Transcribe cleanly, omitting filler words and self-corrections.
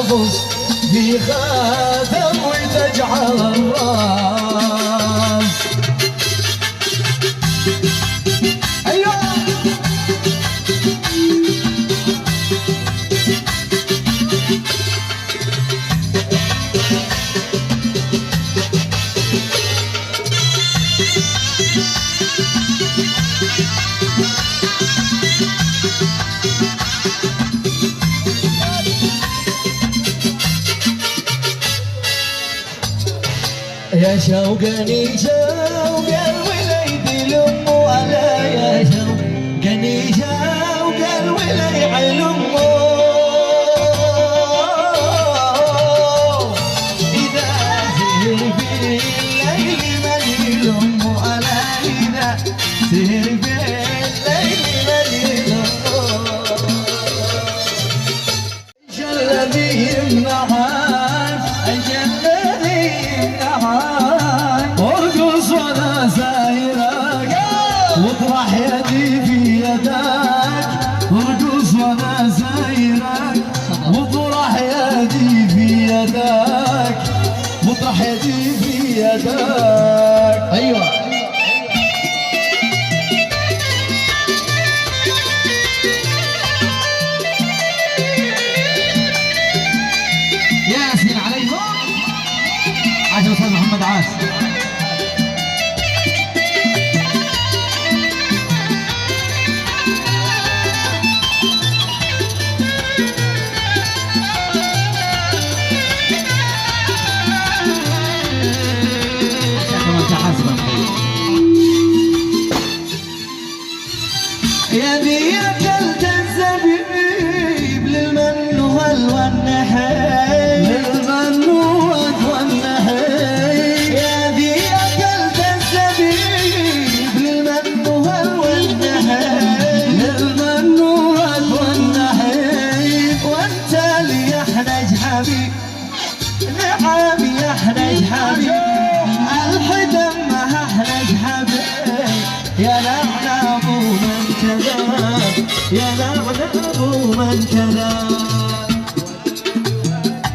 تحفظ في خاتم وتجعل الراس. ايوه يا شوقني شوق الوليد لأمه ألا يا شوقني شوق الوليد لأمه إذا سهر في الليل مليل أمه ألا إذا سهر في الليل مليل أمه إيش الذي يمنعك إيش الذي ارقص وانا سايرك واطرح يدي في يدك. ارقص وانا سايرك واطرح يدي في يدك. واطرح يدي في يدك. ايوه ياسين عليكم عاشر استاذ محمد عاش. يا ذي أكلت الزبيب للمن والنحيب للمن والنحيب. يا ذي أكلت الزبيب للمن والنحيب للمن والنحيب. وأنت اللي يحنج حبيب نعم يحنج حبيب الحدم ما احنج حبيب. يا لعنة ابو من كذب يا لعنة ابو من كذب.